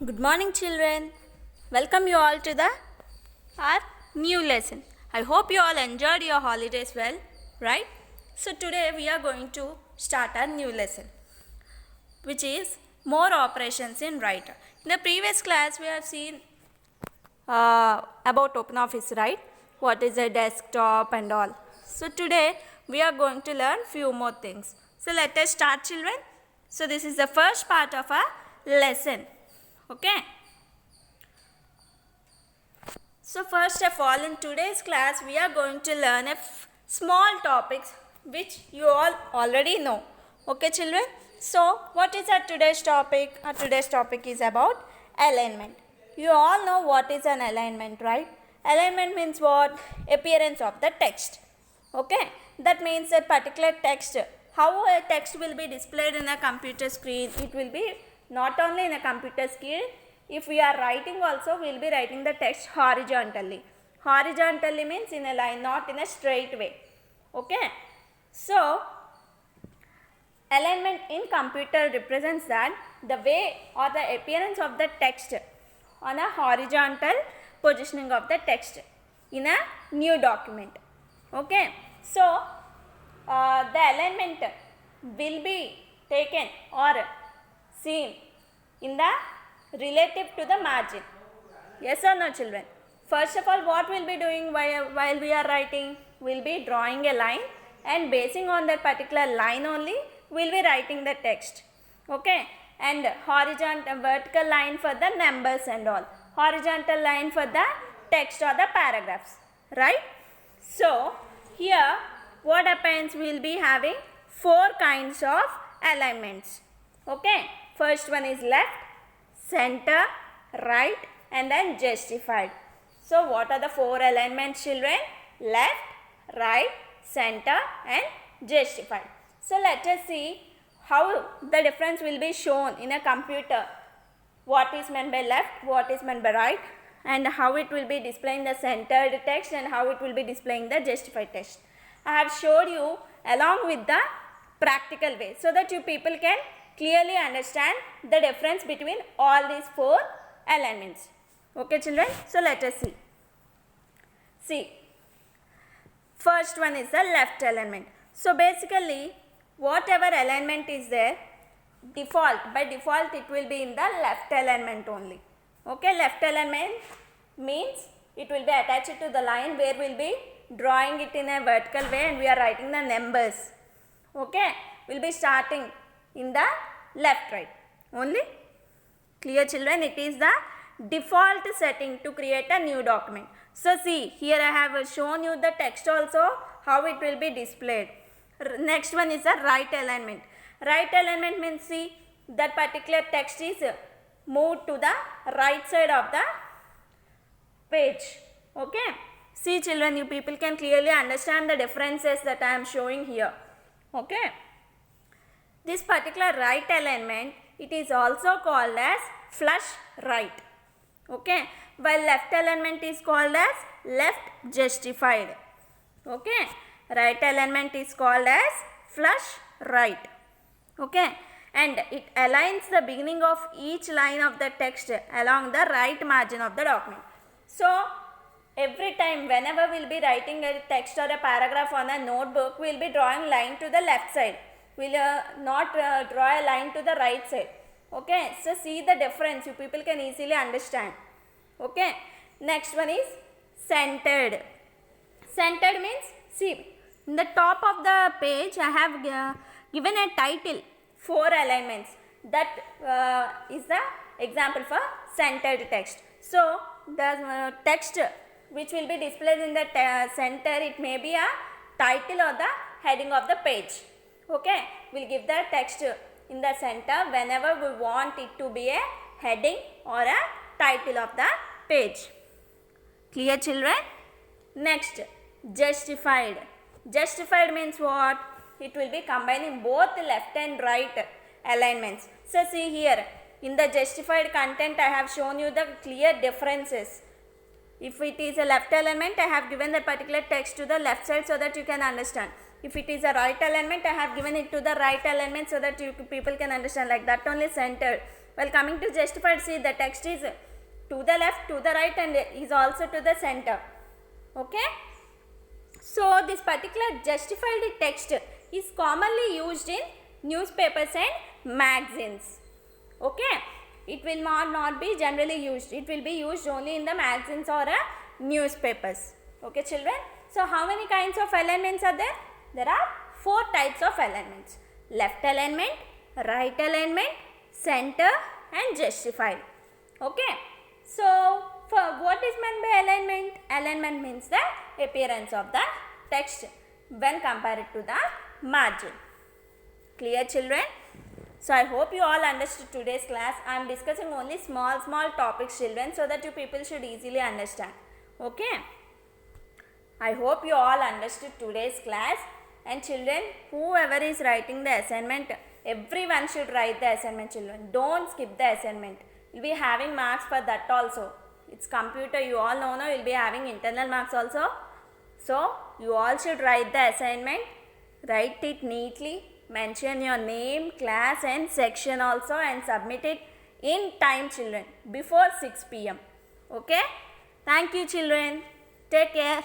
Good morning, children. Welcome you all to our new lesson. I hope you all enjoyed your holidays well, right? So today we are going to start our new lesson, which is more operations in writer. In the previous class, we have seen about OpenOffice, right? What is a desktop and all. So today we are going to learn few more things. So let us start, children. So this is the first part of our lesson. Okay. So first of all, in today's class we are going to learn small topics which you all already know. Okay, children. So what is our today's topic? Our today's topic is about alignment. You all know what is an alignment, right? Alignment means what? Appearance of the text. Okay, that means a particular text. How a text will be displayed in a computer screen? It will be not only in a computer screen. If we are writing also, we will be writing the text horizontally. Horizontally means in a line, not in a straight way. Okay. So, alignment in computer represents that the way or the appearance of the text on a horizontal positioning of the text in a new document. Okay. So, the alignment will be taken or seen in the relative to the margin. Yes or no, children? First of all, what we'll be doing while we are writing? We'll be drawing a line, and basing on that particular line only, we'll be writing the text. Okay? And horizontal, vertical line for the numbers and all. Horizontal line for the text or the paragraphs. Right? So, here what happens? We'll be having 4 kinds of alignments. Okay? First one is left, center, right, and then justified. So what are the 4 alignments, children? Left, right, center, and justified. So let us see how the difference will be shown in a computer. What is meant by left, what is meant by right, and how it will be displaying the centered text and how it will be displaying the justified text. I have showed you along with the practical way so that you people can clearly understand the difference between all these 4 alignments. Okay, children? So let us see. See, first one is the left alignment. So basically, whatever alignment is there, by default it will be in the left alignment only. Okay, left alignment means it will be attached to the line where we will be drawing it in a vertical way and we are writing the numbers. Okay, we will be starting in the left right only. Clear, children? It is the default setting to create a new document. So see, here I have shown you the text also, how it will be displayed. Next one is the right alignment. Right alignment means, see, that particular text is moved to the right side of the page. Okay. See, children, you people can clearly understand the differences that I am showing here. Okay. This particular right alignment, it is also called as flush right. Okay. While left alignment is called as left justified. Okay. Right alignment is called as flush right. Okay. And it aligns the beginning of each line of the text along the right margin of the document. So, every time whenever we will be writing a text or a paragraph on a notebook, we will be drawing line to the left side. We will not draw a line to the right side. Okay. So, see the difference. You people can easily understand. Okay. Next one is centered. Centered means, see, in the top of the page I have given a title, 4 alignments. That is the example for centered text. So, the text which will be displayed in the center, it may be a title or the heading of the page. Okay, we will give the text in the center whenever we want it to be a heading or a title of the page. Clear, children? Next, justified. Justified means what? It will be combining both left and right alignments. So see here, in the justified content I have shown you the clear differences. If it is a left alignment, I have given that particular text to the left side so that you can understand. If it is a right alignment, I have given it to the right alignment so that you people can understand, like that only centered. While coming to justified, see the text is to the left, to the right, and is also to the center. Okay. So this particular justified text is commonly used in newspapers and magazines. Okay. It will not be generally used. It will be used only in the magazines or newspapers. Okay, children. So how many kinds of alignments are there? There are 4 types of alignments: left alignment, right alignment, center, and justified. Okay. So for what is meant by alignment? Alignment means the appearance of the text when compared to the margin. Clear, children? So I hope you all understood today's class. I am discussing only small topics, children, so that you people should easily understand. Okay. I hope you all understood today's class. And children, whoever is writing the assignment, everyone should write the assignment, children. Don't skip the assignment. You will be having marks for that also. It's computer, you all know now, you will be having internal marks also. So you all should write the assignment. Write it neatly. Mention your name, class and section also, and submit it in time, children, before 6 p.m. Okay. Thank you, children. Take care.